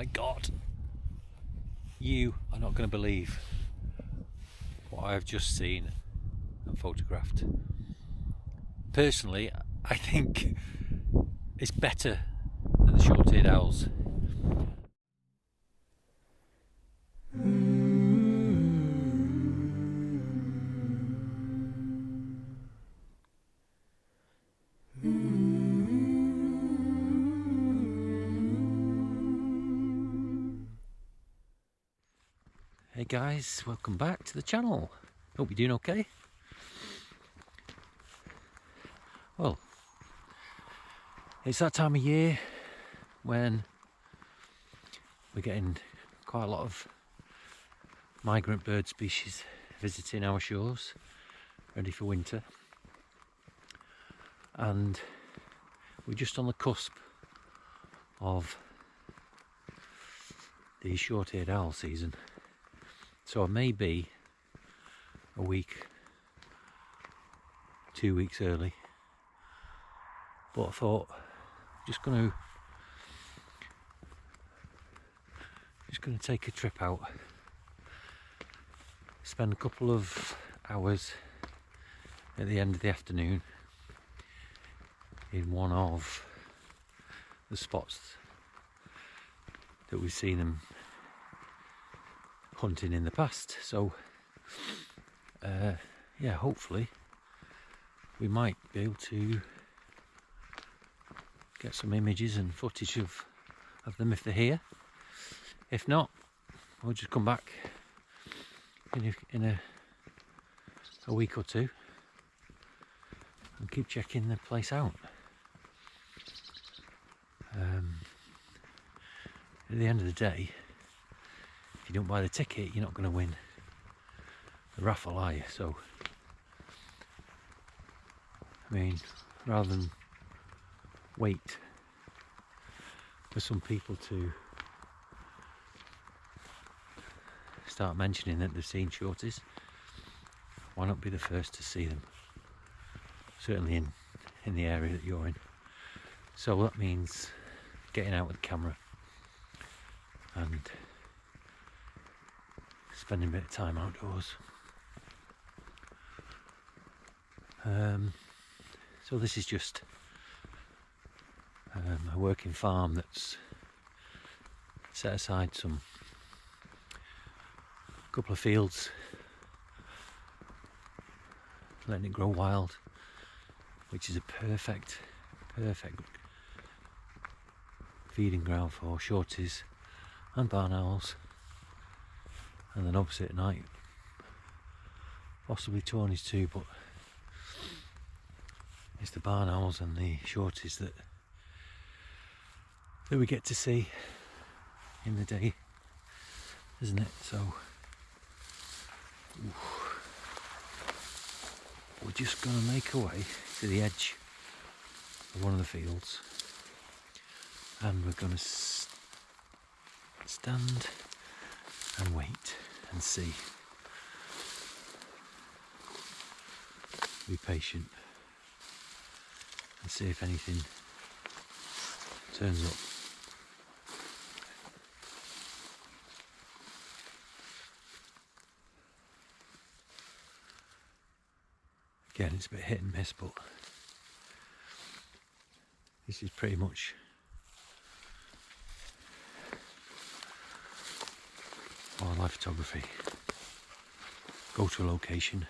my god, you are not going to believe what I have just seen and photographed. Personally, I think it's better than the short-eared owls. Hey guys, welcome back to the channel. Hope you're doing okay. Well, it's that time of year when we're getting quite a lot of migrant bird species visiting our shores, ready for winter. And we're just on the cusp of the short-eared owl season. So I may be a week, 2 weeks early, but I thought just going to take a trip out, spend a couple of hours at the end of the afternoon in one of the spots that we've seen them hunting in the past. So yeah, hopefully we might be able to get some images and footage of them if they're here. If not, we'll just come back in a week or two and keep checking the place out. At the end of the day, if you don't buy the ticket, you're not going to win the raffle, are you? So, I mean, rather than wait for some people to start mentioning that they've seen shorties, why not be the first to see them? Certainly in the area that you're in. So that means getting out with the camera and spending a bit of time outdoors. So this is just a working farm that's set aside some couple of fields, letting it grow wild, which is a perfect feeding ground for shorties and barn owls. And then opposite at night, possibly tawnies too, but it's the barn owls and the shorties that we get to see in the day, isn't it? So we're just going to make our way to the edge of one of the fields, and we're going to stand and wait and see. Be patient and see if anything turns up. Again, it's a bit hit and miss, but this is pretty much wildlife photography. Go to a location,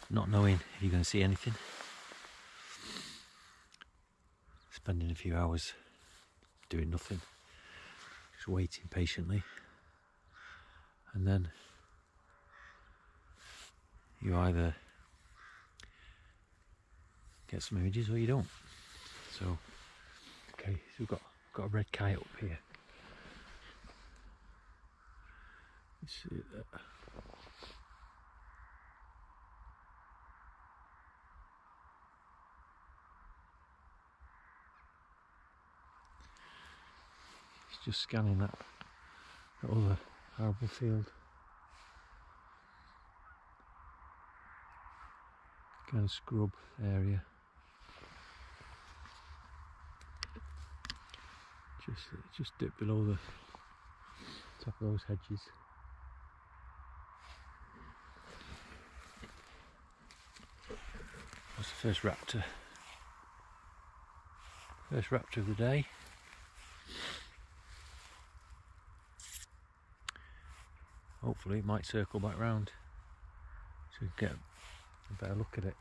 not knowing if you're going to see anything, spending a few hours doing nothing, just waiting patiently, and then you either get some images or you don't. So, okay, so we've got a red kite up here. You see that? It's just scanning that other arable field. Kind of scrub area. just dip below the top of those hedges. That's the first raptor. First raptor of the day. Hopefully it might circle back round so we can get a better look at it.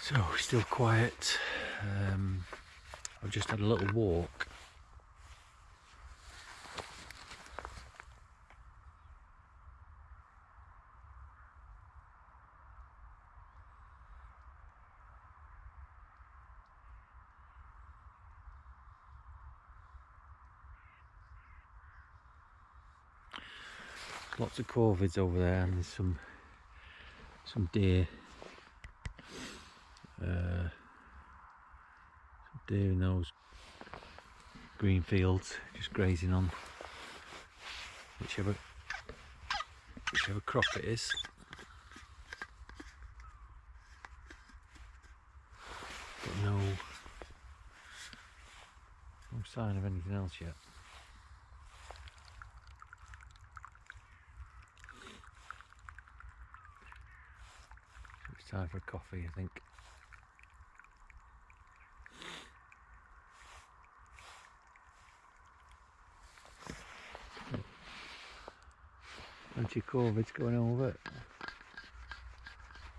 So still quiet. I've just had a little walk. Lots of corvids over there, and there's some deer. Some deer in those green fields, just grazing on whichever crop it is. But no sign of anything else yet. It's time for a coffee, I think. Plenty of corvids going over it.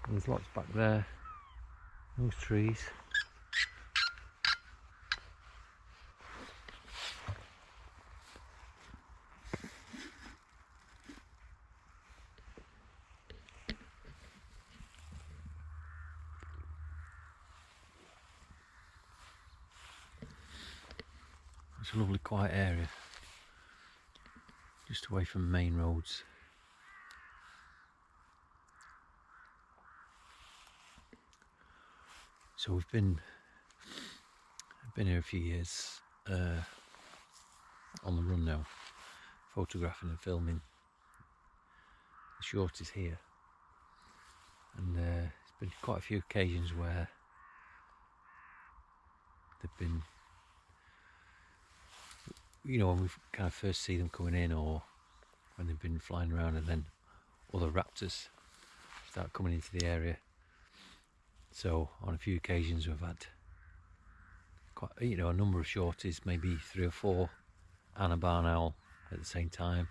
There's lots back there. Those trees. It's a lovely quiet area, just away from main roads. So I've been here a few years, on the run now, photographing and filming the shorties here, and there's been quite a few occasions where they've been, you know, when we kind of first see them coming in, or when they've been flying around, and then other raptors start coming into the area. So on a few occasions we've had quite, you know, a number of shorties, maybe 3 or 4, and a barn owl at the same time,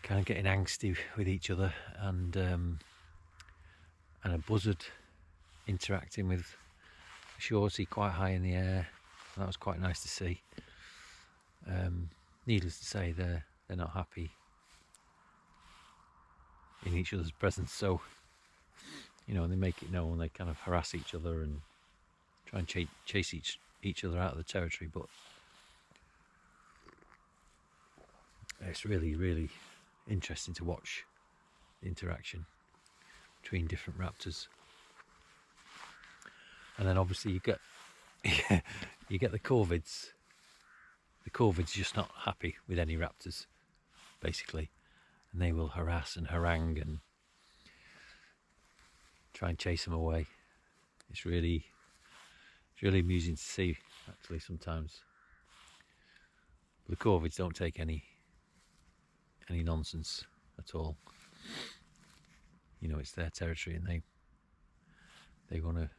kind of getting angsty with each other, and a buzzard interacting with a shorty quite high in the air. And that was quite nice to see. Needless to say, they're not happy in each other's presence, so, you know, they make it known. They kind of harass each other and try and chase each other out of the territory, but it's really, really interesting to watch the interaction between different raptors. And then obviously you get the corvids. The corvids just not happy with any raptors, basically, and they will harass and harangue and try and chase them away. It's really amusing to see, actually, sometimes. But the corvids don't take any nonsense at all. You know, it's their territory, and they want to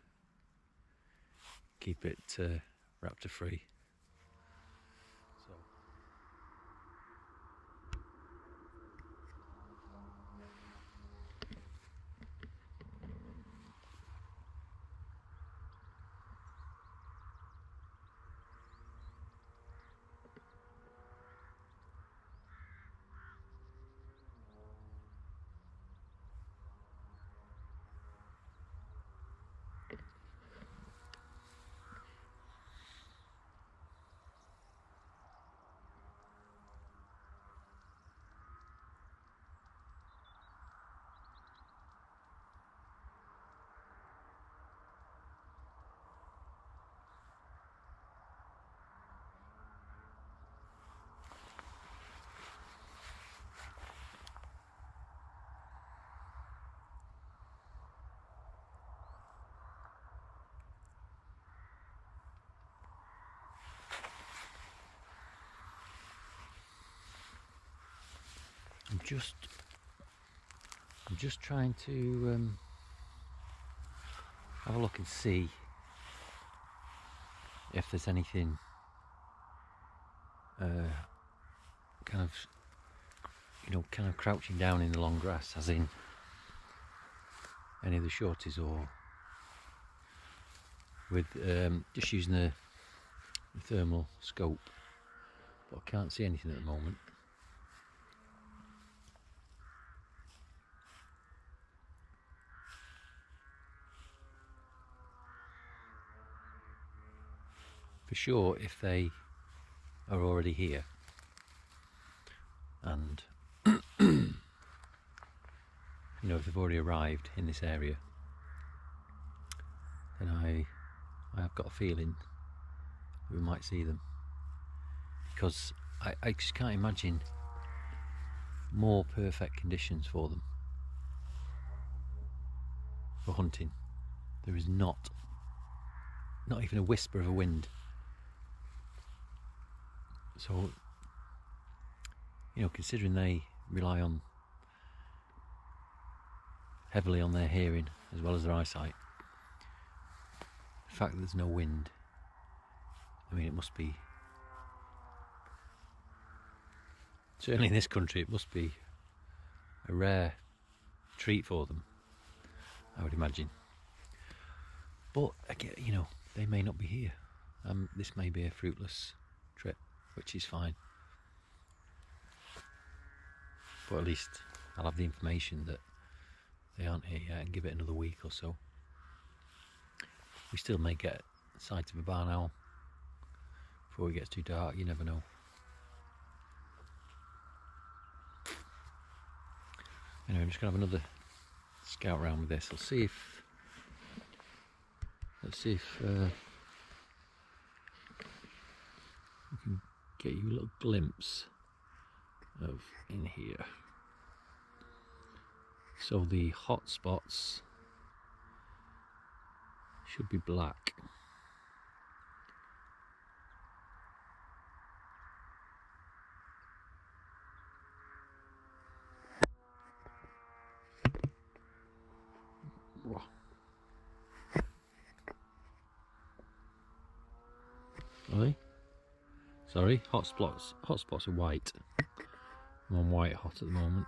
keep it raptor free. So I'm just trying to have a look and see if there's anything kind of, you know, kind of crouching down in the long grass, as in any of the shorties, or with just using the thermal scope, but I can't see anything at the moment. For sure, if they are already here and you know, if they've already arrived in this area, then I have got a feeling we might see them, because I just can't imagine more perfect conditions for them for hunting. There is not even a whisper of a wind. So, you know, considering they rely on heavily on their hearing as well as their eyesight, the fact that there's no wind, I mean, it must be, certainly in this country, it must be a rare treat for them, I would imagine. But again, you know, they may not be here. This may be a fruitless trip, which is fine. But at least I'll have the information that they aren't here yet, and give it another week or so. We still may get sight of a barn owl before it gets too dark, you never know. Anyway, I'm just going to have another scout round with this. Let's see if we can get you a little glimpse of in here. So the hot spots should be black. Are they? Sorry, hot spots are white. I'm on white hot at the moment.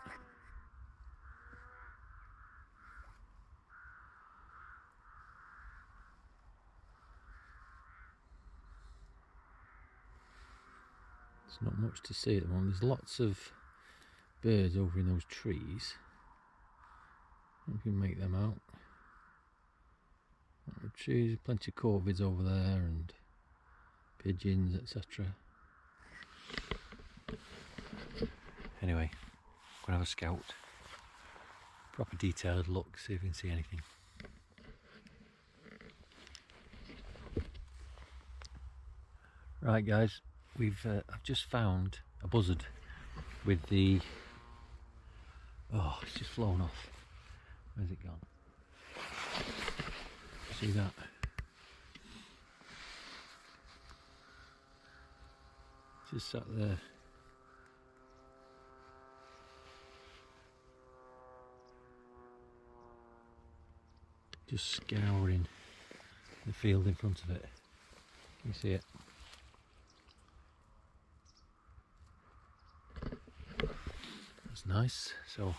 There's not much to see at the moment. There's lots of birds over in those trees. You can make them out. Trees, plenty of corvids over there, and pigeons, etc. Anyway, I'm gonna have a scout, proper detailed look, see if we can see anything. Right, guys, I've just found a buzzard with the, oh, it's just flown off. Where's it gone? See that? Just sat there. Just scouring the field in front of it. You see it? That's nice. So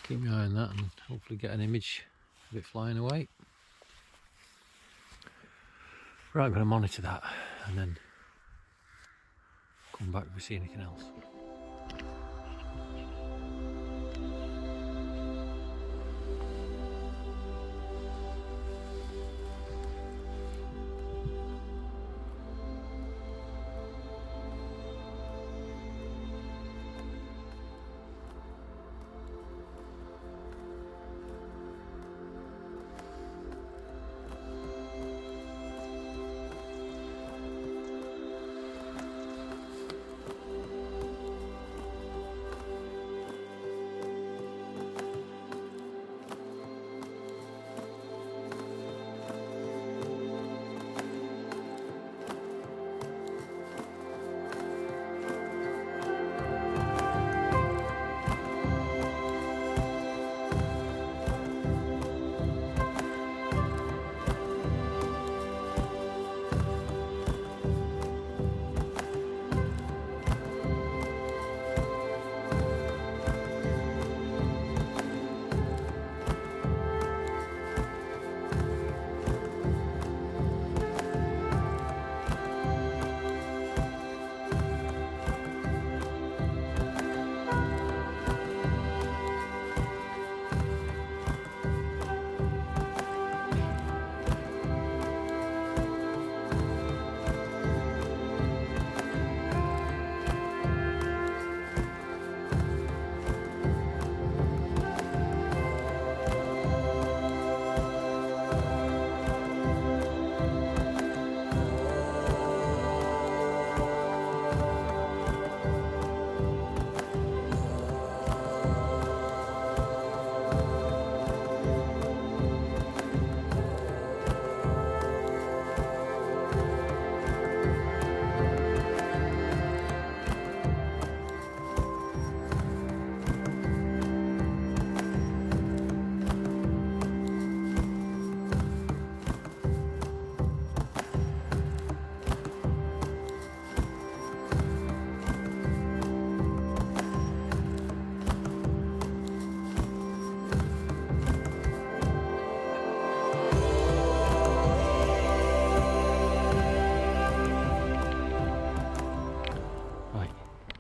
keep my eye on that and hopefully get an image of it flying away. Right, I'm going to monitor that and then come back if we see anything else.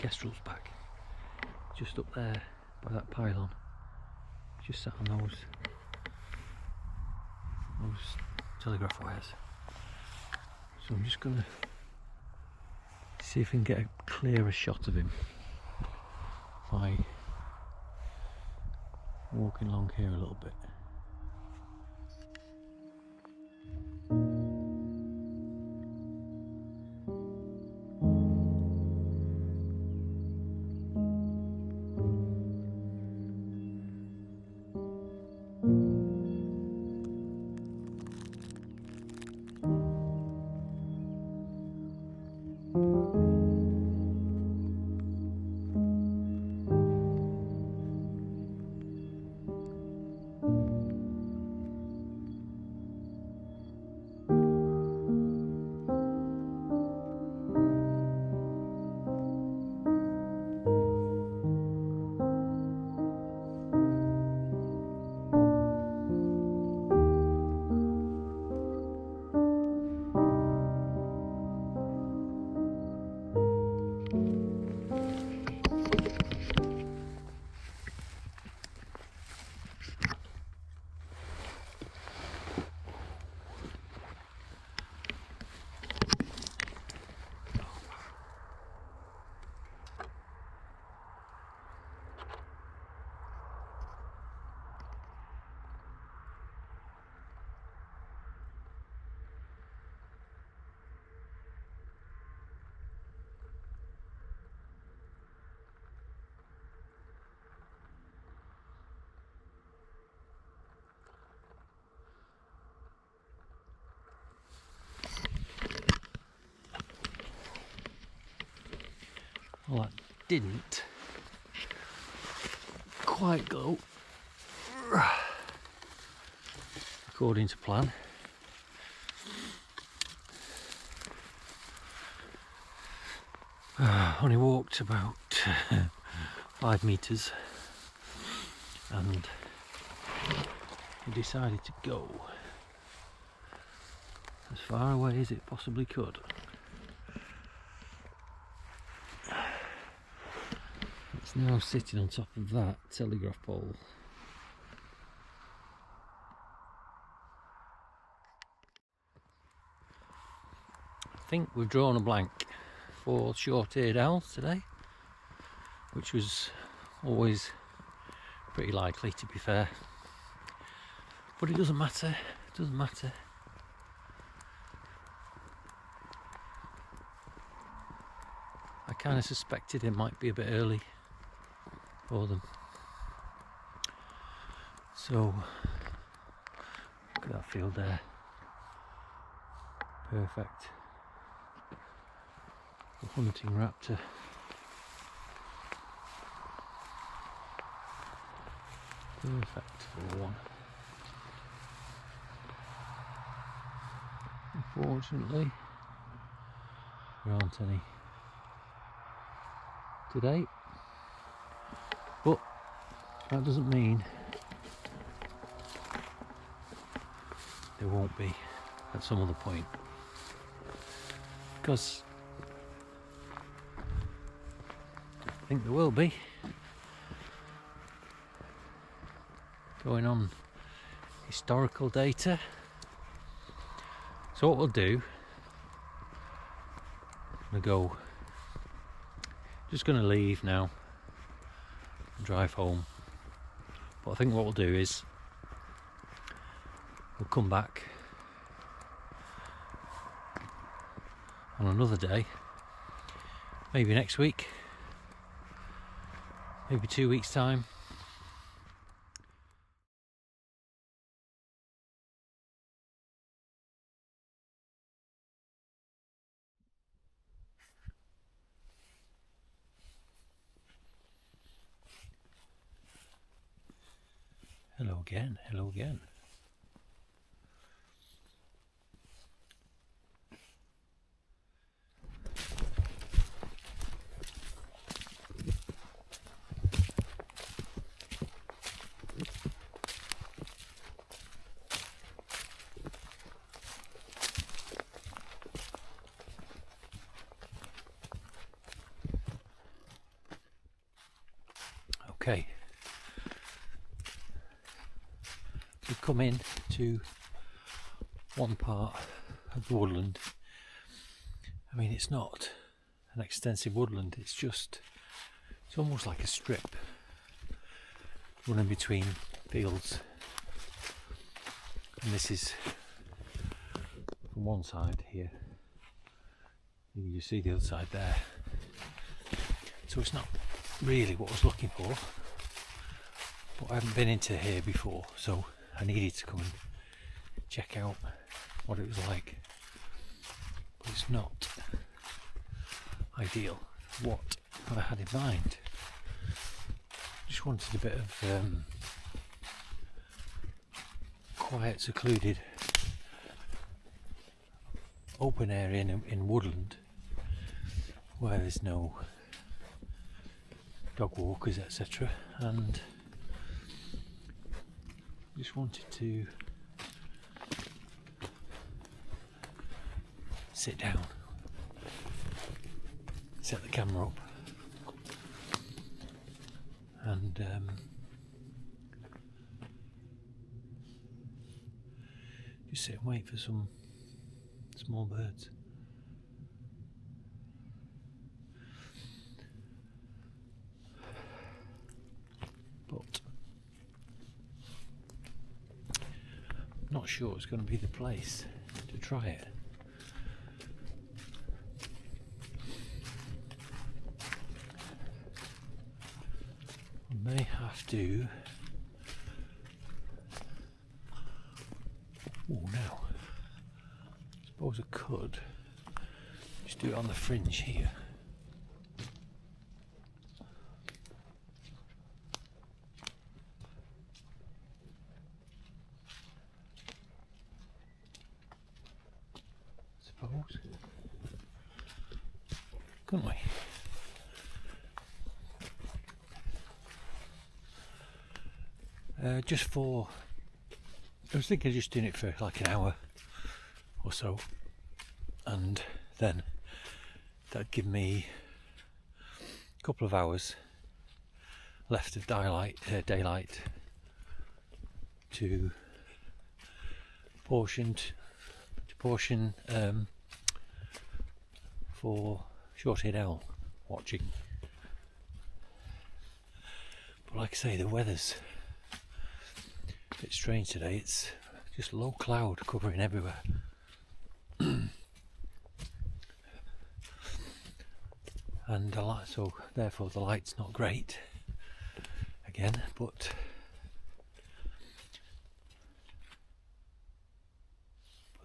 kestrels back. Just up there by that pylon. Just sat on those telegraph wires. So I'm just going to see if I can get a clearer shot of him by walking along here a little bit. Well, that didn't quite go according to plan. Only walked about 5 meters and he decided to go as far away as it possibly could. It's now sitting on top of that telegraph pole. I think we've drawn a blank for short-eared owls today, which was always pretty likely, to be fair. But it doesn't matter, it doesn't matter. I kind of suspected it might be a bit early for them. So, look at that field there. Perfect. A hunting raptor. Perfect for one. Unfortunately, there aren't any today, but that doesn't mean there won't be at some other point, because I think there will be. Going on historical data. So what we'll do, I'm just going to leave now and drive home. But I think what we'll do is we'll come back on another day, maybe next week, maybe 2 weeks' time. Hello again, hello again. Okay, we've come in to one part of the woodland. I mean, it's not an extensive woodland, it's almost like a strip running between fields, and this is from one side here, you see the other side there, so it's not really what I was looking for, but I haven't been into here before, so I needed to come and check out what it was like. But it's not ideal. What have I had in mind? Just wanted a bit of quiet, secluded, open area in woodland where there's no dog walkers, etc. And just wanted to sit down, set the camera up, and just sit and wait for some small birds. But I'm not sure it's going to be the place to try it. I may have to. Oh, now I suppose I could just do it on the fringe here. Suppose, couldn't we? Just for, I was thinking of just doing it for like an hour or so, and then that'd give me a couple of hours left of daylight to portion for short-eared owl watching. But like I say, the weather's a bit strange today. It's just low cloud covering everywhere. And so therefore the light's not great again, but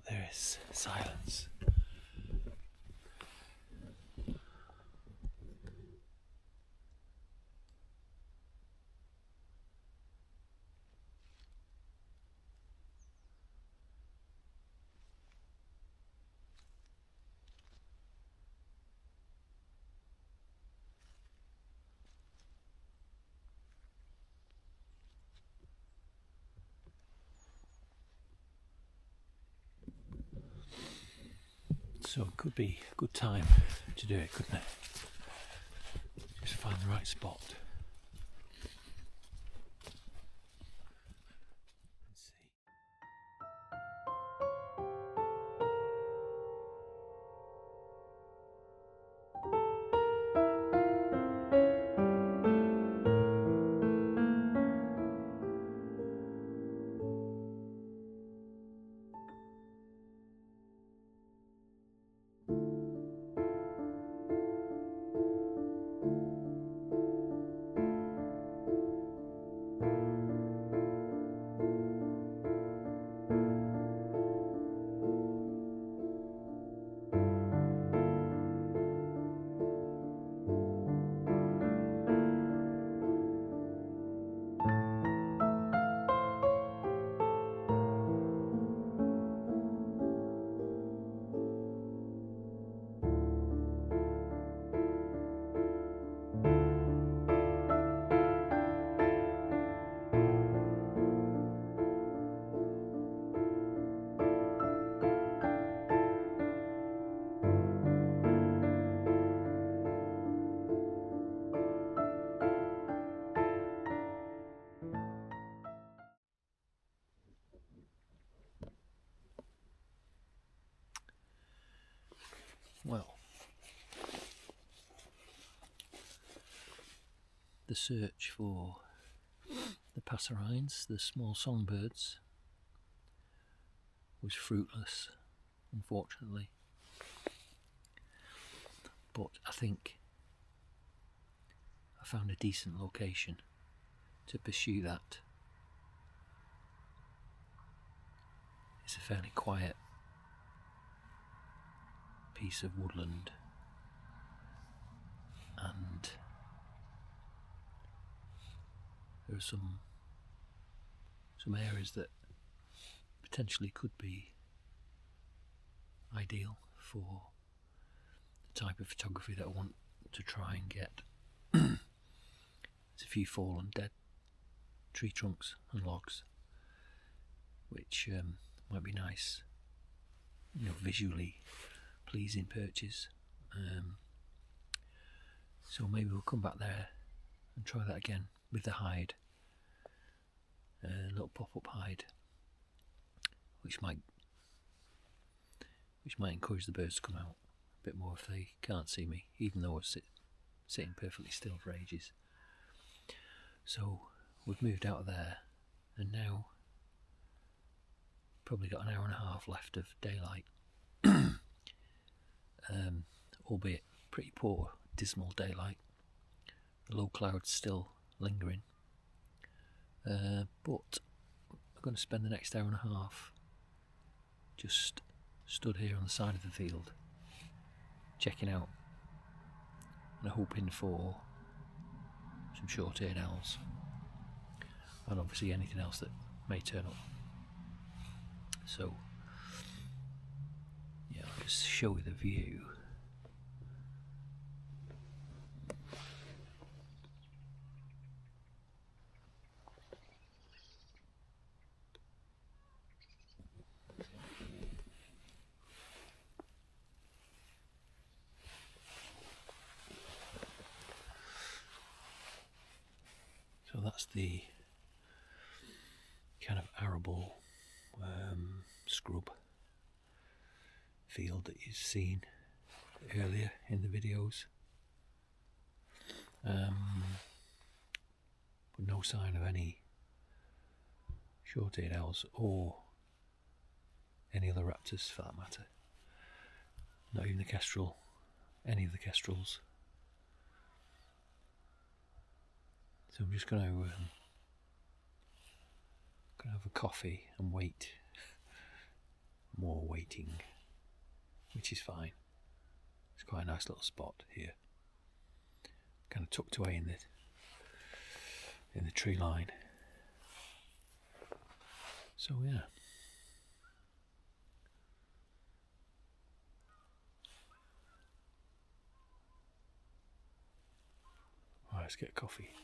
there is silence. So it could be a good time to do it, couldn't it? Just find the right spot. Let's see. the search for the passerines, the small songbirds, was fruitless, unfortunately. But I think I found a decent location to pursue that. It's a fairly quiet piece of woodland, and there are some areas that potentially could be ideal for the type of photography that I want to try and get. There's a few fallen dead tree trunks and logs, which might be nice, visually pleasing perches. So maybe we'll come back there and try that again with the hide, a little pop-up hide, which might encourage the birds to come out a bit more if they can't see me, even though I was sitting perfectly still for ages. So we've moved out of there, and now probably got an hour and a half left of daylight, albeit pretty poor, dismal daylight. The low clouds still lingering, but I'm going to spend the next hour and a half just stood here on the side of the field, checking out and hoping for some short-eared owls, and obviously anything else that may turn up. So yeah, I'll just show you the view. So that's the kind of arable scrub field that you've seen earlier in the videos, but no sign of any short-eared owls or any other raptors for that matter. Not even the kestrel, any of the kestrels. So I'm just going to have a coffee and wait. More waiting, which is fine. It's quite a nice little spot here, kind of tucked away in the tree line. So yeah. Right, let's get coffee.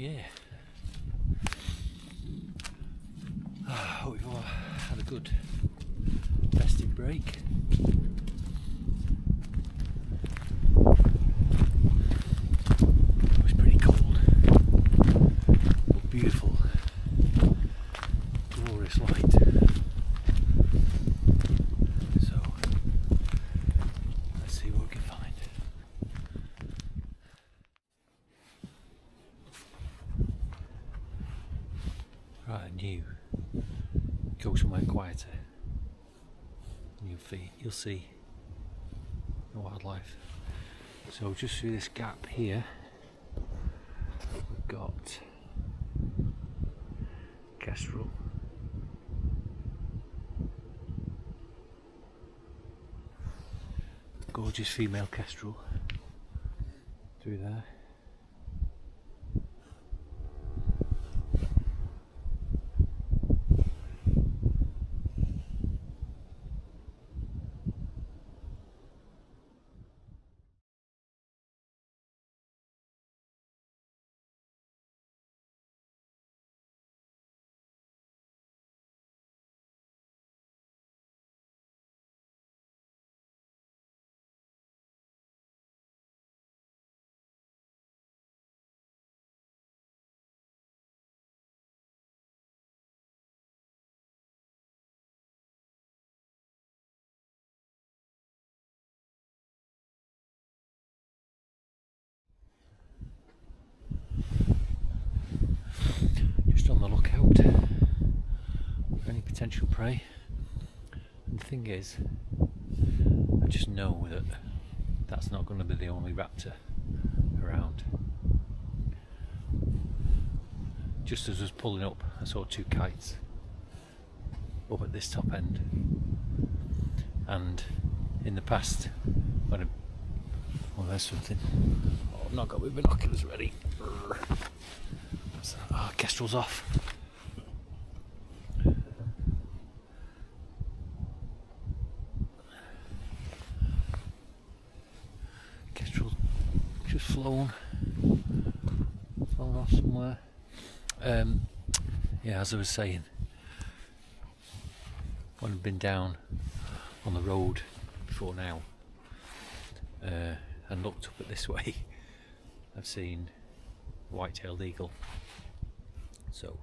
Year. I hope you've all had a good festive break. It was pretty cold, but beautiful, glorious light. So let's see what we can find. Right, I knew. Go somewhere quieter. You'll see the wildlife. So just through this gap here, we've got kestrel. Gorgeous female kestrel through there. On the lookout for any potential prey, and the thing is, I just know that that's not going to be the only raptor around. Just as I was pulling up, I saw two kites up at this top end, and in the past when oh, there's something. Oh, I've not got my binoculars ready. Oh, kestrel's off. Kestrel's just flown off somewhere. Yeah, as I was saying, when I've been down on the road before now and looked up at this way, I've seen white-tailed eagle. So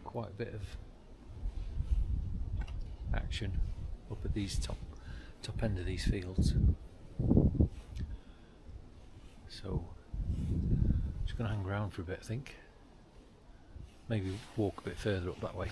quite a bit of action up at these top end of these fields. So just going to hang around for a bit, I think. Maybe walk a bit further up that way.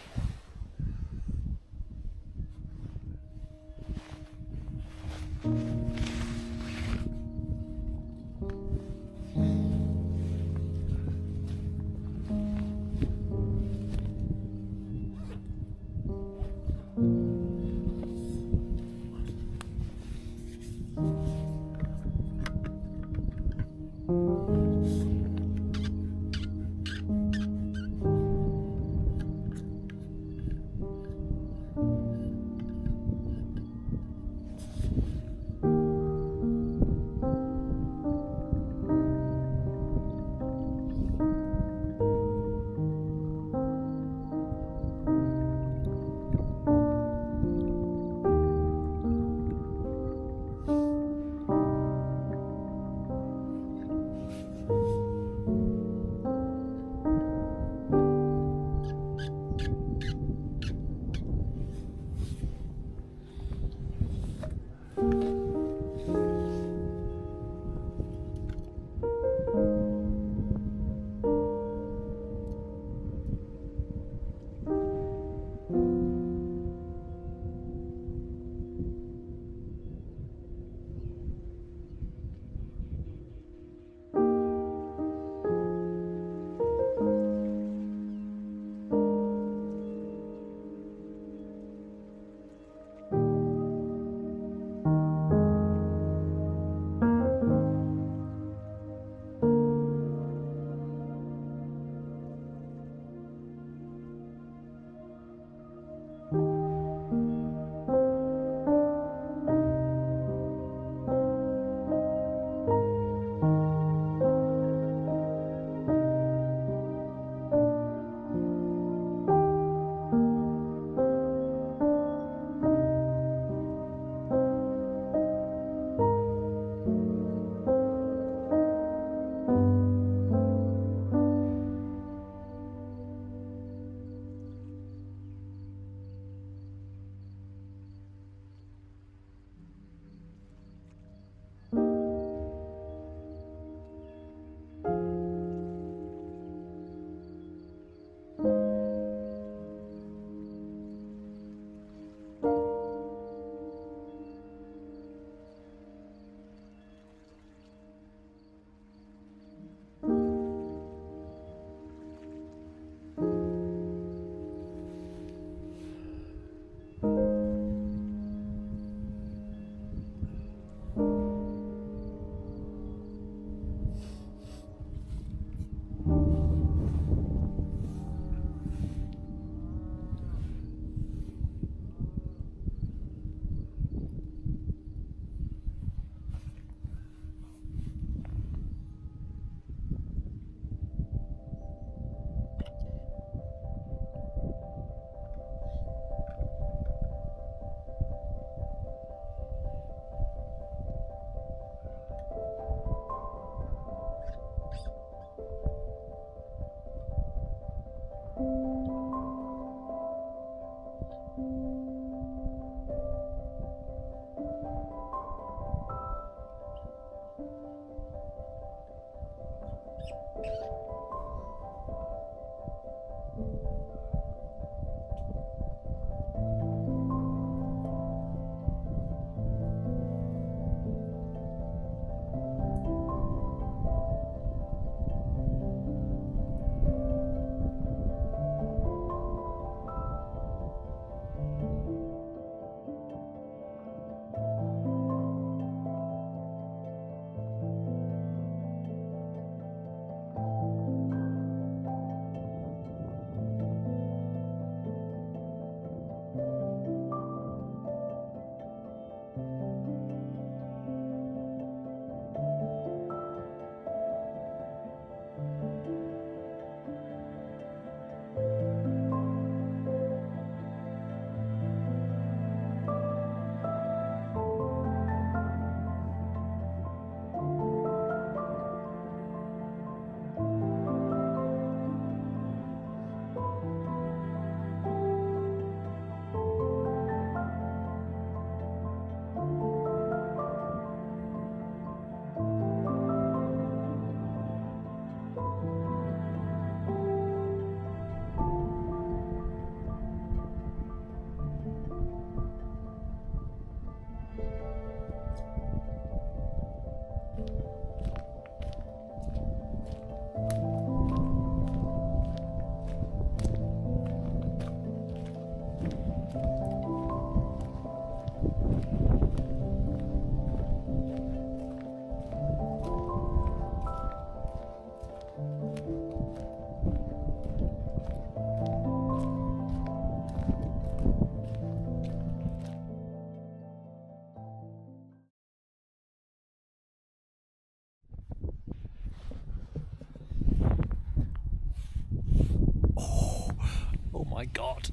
my God,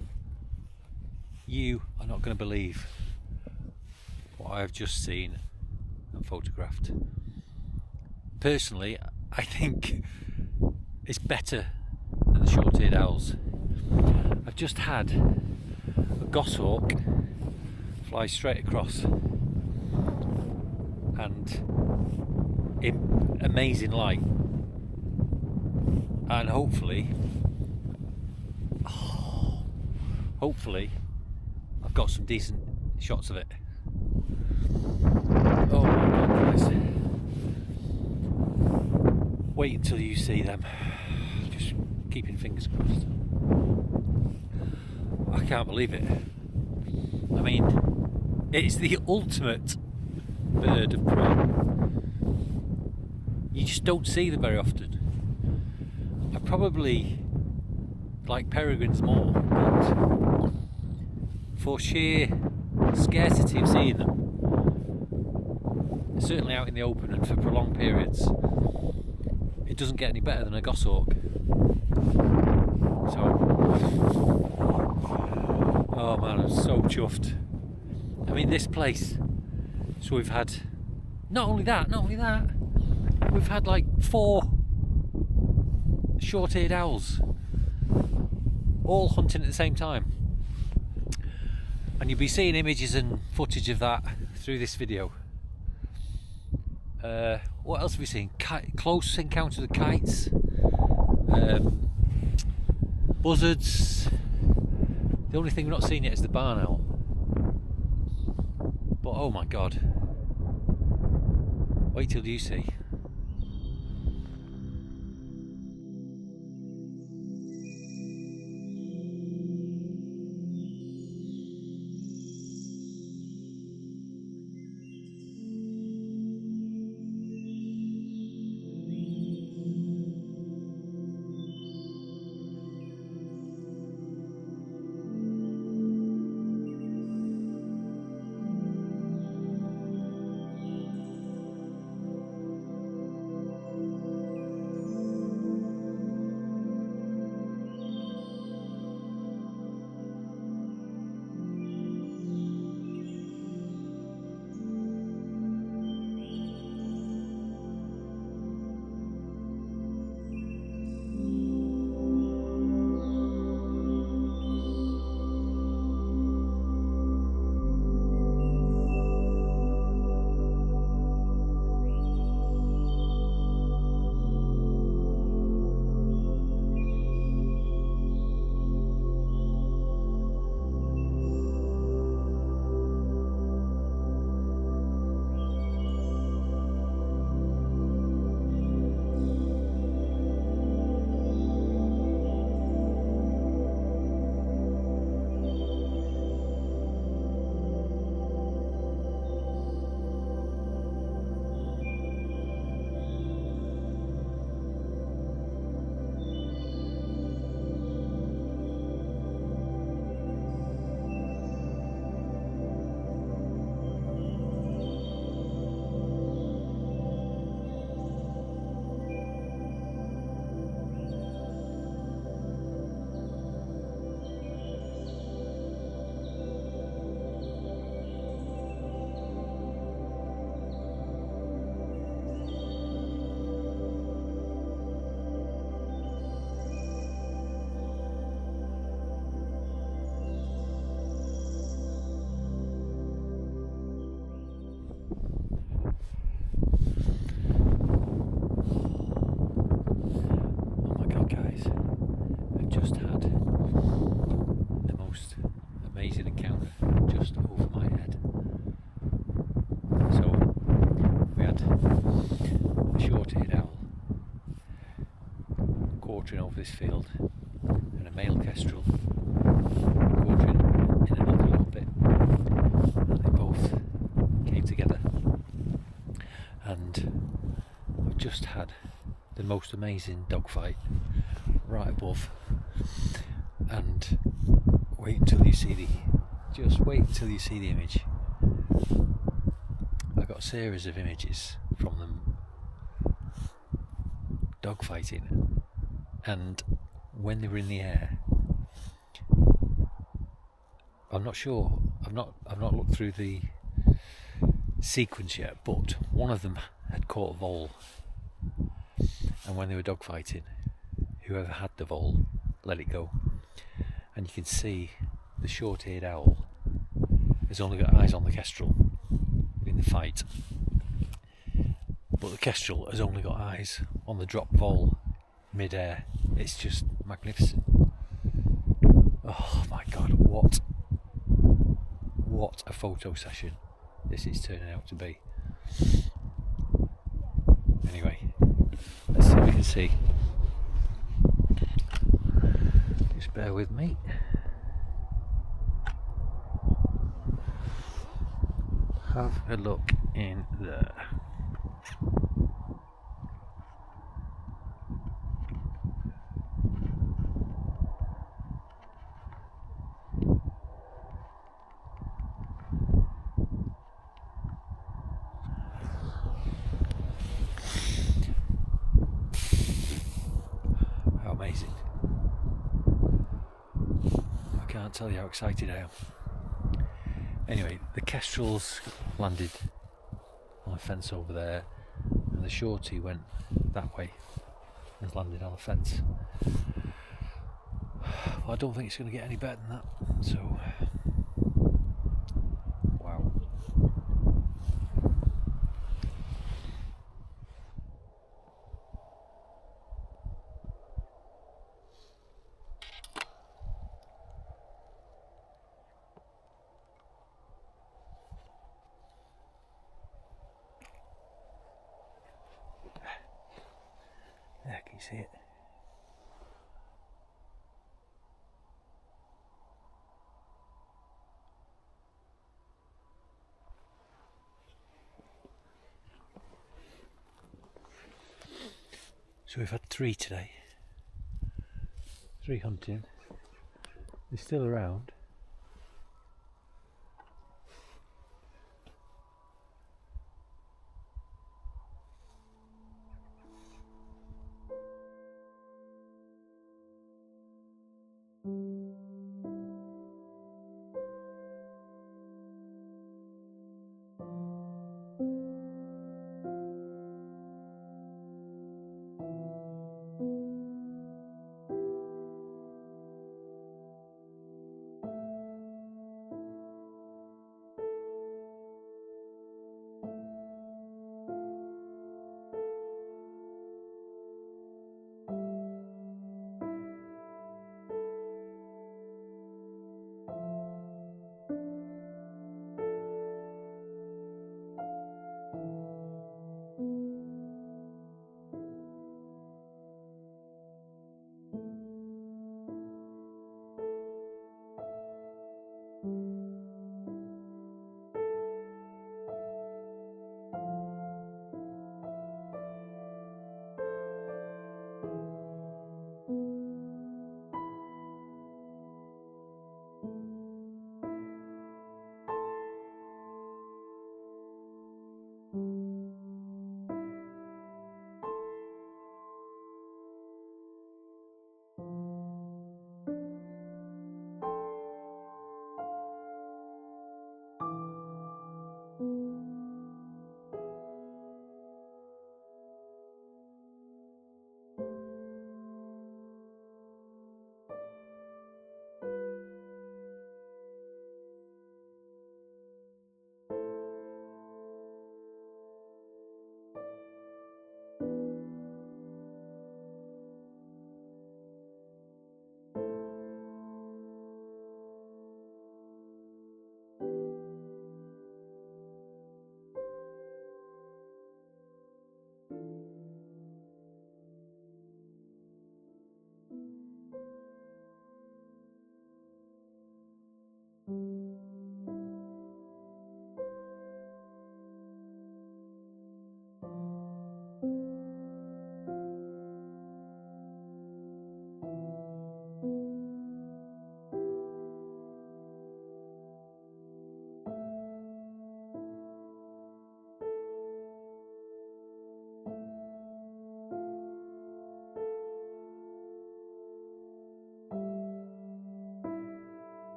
you are not going to believe what I have just seen and photographed. Personally, I think it's better than the short-eared owls. I've just had a goshawk fly straight across, and in amazing light, and hopefully I've got some decent shots of it. Oh my God, guys, wait until you see them. Just keeping fingers crossed. I can't believe it. I mean, it's the ultimate bird of prey. You just don't see them very often. I probably like peregrines more, but for sheer scarcity of seeing them, certainly out in the open and for prolonged periods, it doesn't get any better than a goshawk. So, oh man, I'm so chuffed. I mean, this place, so we've had, not only that, we've had like 4 short-eared owls all hunting at the same time, and you'll be seeing images and footage of that through this video. What else have we seen? Close encounters with kites, buzzards. The only thing we've not seen yet is the barn owl. But oh my God, wait till you see. Over this field, and a male kestrel quartering in another little bit, and they both came together, and I've just had the most amazing dogfight right above, and wait until you see the image. I got a series of images from them dogfighting. And when they were in the air, I'm not sure. I've not looked through the sequence yet, but one of them had caught a vole, and when they were dogfighting, whoever had the vole let it go, and you can see the short-eared owl has only got eyes on the kestrel in the fight, but the kestrel has only got eyes on the dropped vole mid-air. It's just magnificent. Oh my god, what a photo session this is turning out to be. Anyway, let's see what we can see. Just bear with me. Have a look in there. How amazing. I can't tell you how excited I am. Anyway, the kestrels landed on a fence over there, and the shorty went that way and landed on a fence. Well, I don't think it's going to get any better than that, so wow. There, can you see it? So we've had 3 today. 3 hunting. They're still around.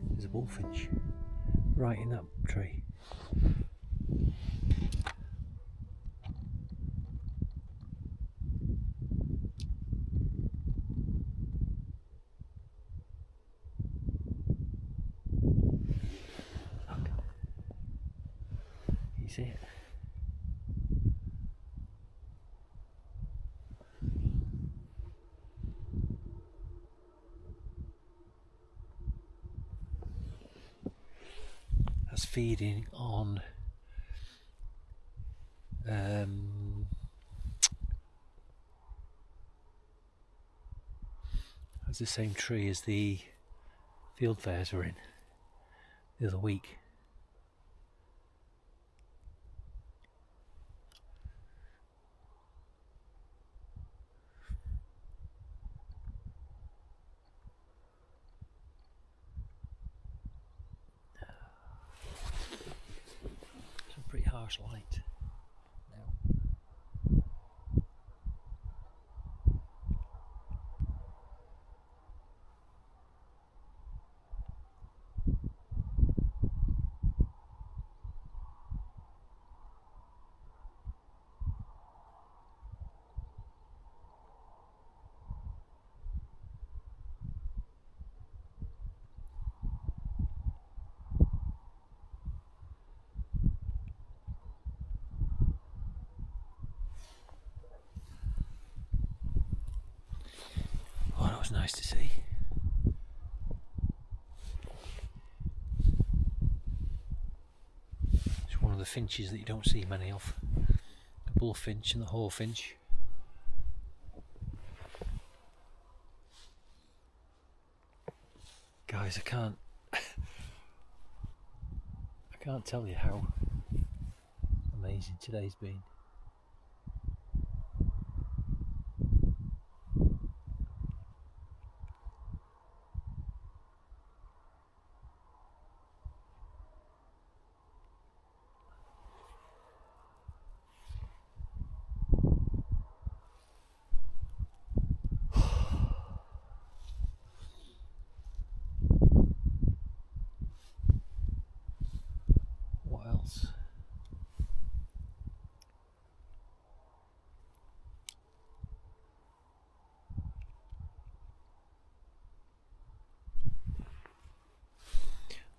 there's a bullfinch right in that tree. Look. You see it? That's feeding on that's the same tree as the field fairs were in the other week. Some pretty harsh light now. Oh, that was nice to see. It's one of the finches that you don't see many of. The bullfinch and the hawfinch. Guys, I can't tell you how amazing today's been. What else?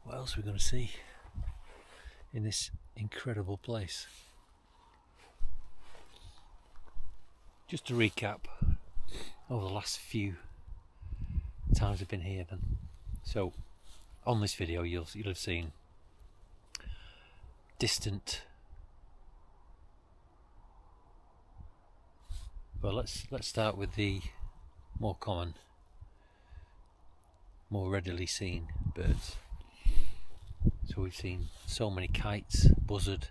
What else are we going to see in this incredible place? Just to recap over the last few times I've been here then. So on this video you'll have seen distant, well let's start with the more common, more readily seen birds. So we've seen so many kites, buzzard,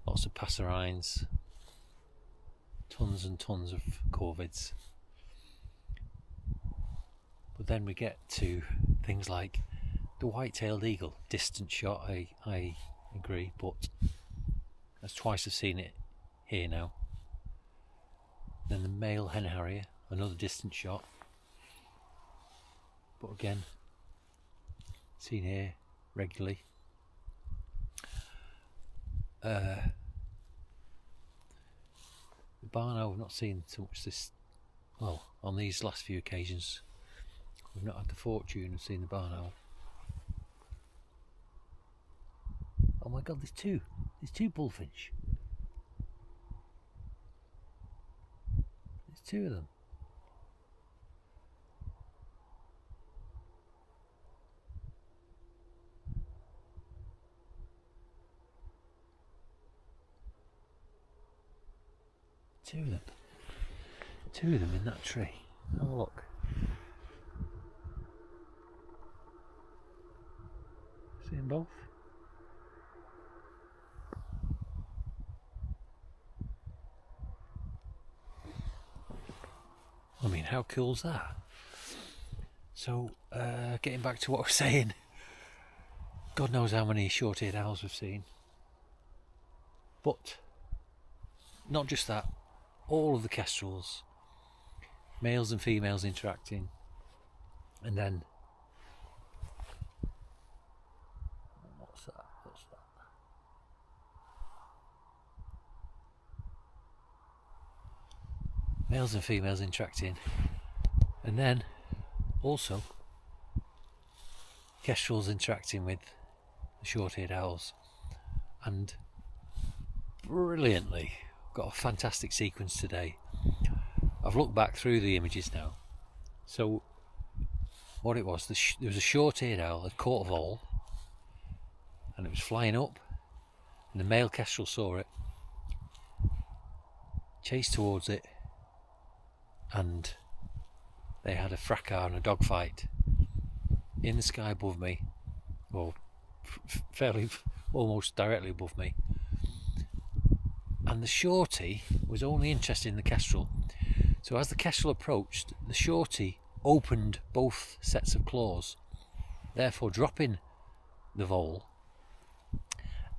lots of passerines, tons and tons of corvids. But then we get to things like the white-tailed eagle, distant shot, I agree, but that's twice I've seen it here now. Then the male hen harrier, another distant shot, but again seen here regularly. The barn owl, we've not seen so much this, well, on these last few occasions we've not had the fortune of seeing the barn owl. Oh my god, there's two bullfinch. There's two of them. Two of them in that tree. Have a look. See them both? I mean, how cool's that? So, getting back to what I was saying, God knows how many short-eared owls we've seen. But, not just that, all of the kestrels, males and females interacting, and then what's that? Males and females interacting, and then also kestrels interacting with the short-eared owls, and brilliantly got a fantastic sequence today. I've looked back through the images now. So what it was, there was a short-eared owl that caught a vole, and it was flying up, and the male kestrel saw it, chased towards it, and they had a fracas and a dogfight in the sky above me, or fairly almost directly above me. And the shorty was only interested in the kestrel. So as the kestrel approached, the shorty opened both sets of claws, therefore dropping the vole,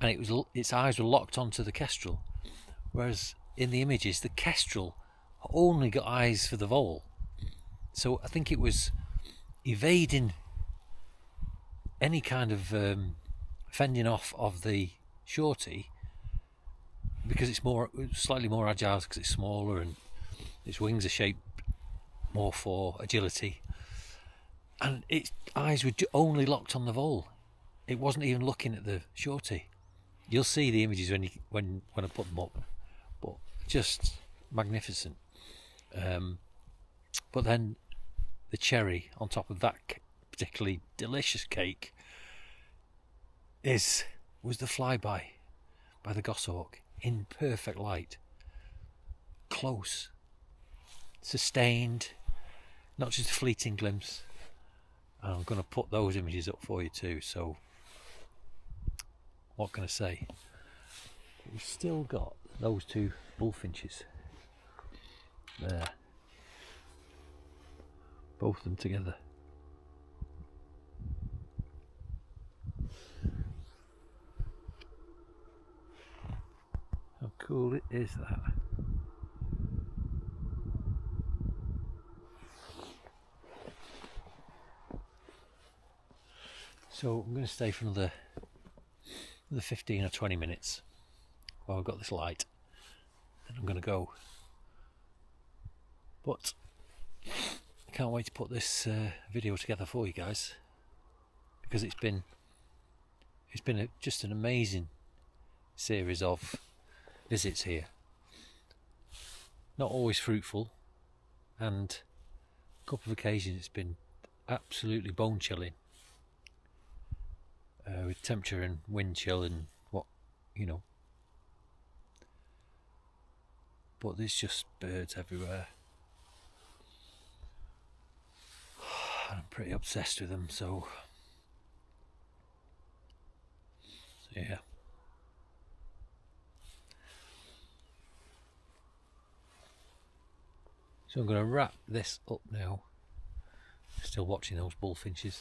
and its eyes were locked onto the kestrel, whereas in the images the kestrel only got eyes for the vole. So I think it was evading any kind of fending off of the shorty, because it's slightly more agile, because it's smaller and its wings are shaped more for agility, and its eyes were only locked on the vole. It wasn't even looking at the shorty. You'll see the images when I put them up, but just magnificent. But then the cherry on top of that particularly delicious cake was the flyby by the goshawk in perfect light, close, sustained, not just a fleeting glimpse. And I'm going to put those images up for you too. So what can I say? We've still got those two bullfinches there, both of them together. How cool is that? So I'm going to stay for another 15 or 20 minutes while I've got this light, and I'm going to go. But I can't wait to put this video together for you guys, because it's been just an amazing series of visits here. Not always fruitful, and a couple of occasions it's been absolutely bone chilling, with temperature and wind chill and but there's just birds everywhere. I'm pretty obsessed with them, so yeah. So I'm going to wrap this up now. Still watching those bullfinches.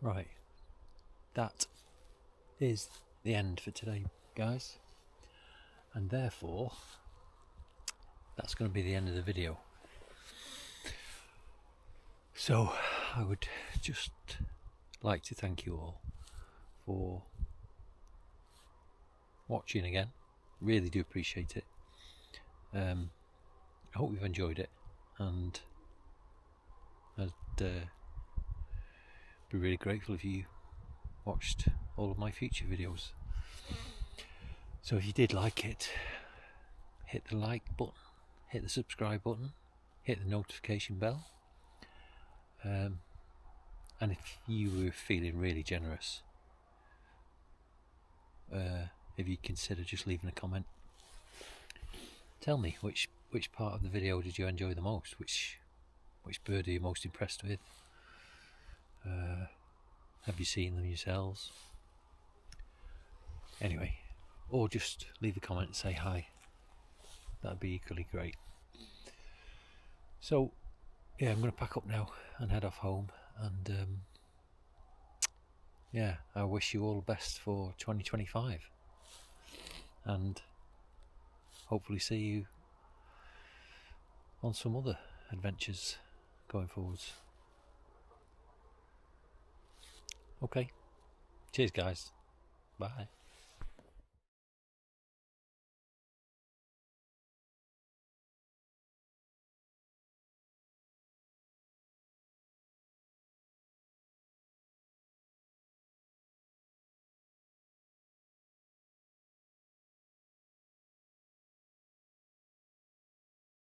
Right, that is the end for today, guys, and therefore that's going to be the end of the video. So I would just like to thank you all for watching again. Really do appreciate it. I hope you've enjoyed it, and I'd be really grateful if you watched all of my future videos. So if you did like it, hit the like button, hit the subscribe button, hit the notification bell, and if you were feeling really generous, if you consider just leaving a comment, tell me which part of the video did you enjoy the most, which bird are you most impressed with, have you seen them yourselves? Anyway, or just leave a comment and say hi. That'd be equally great. So yeah, I'm going to pack up now and head off home, and yeah, I wish you all the best for 2025, and hopefully see you on some other adventures going forwards. Okay, cheers guys, bye.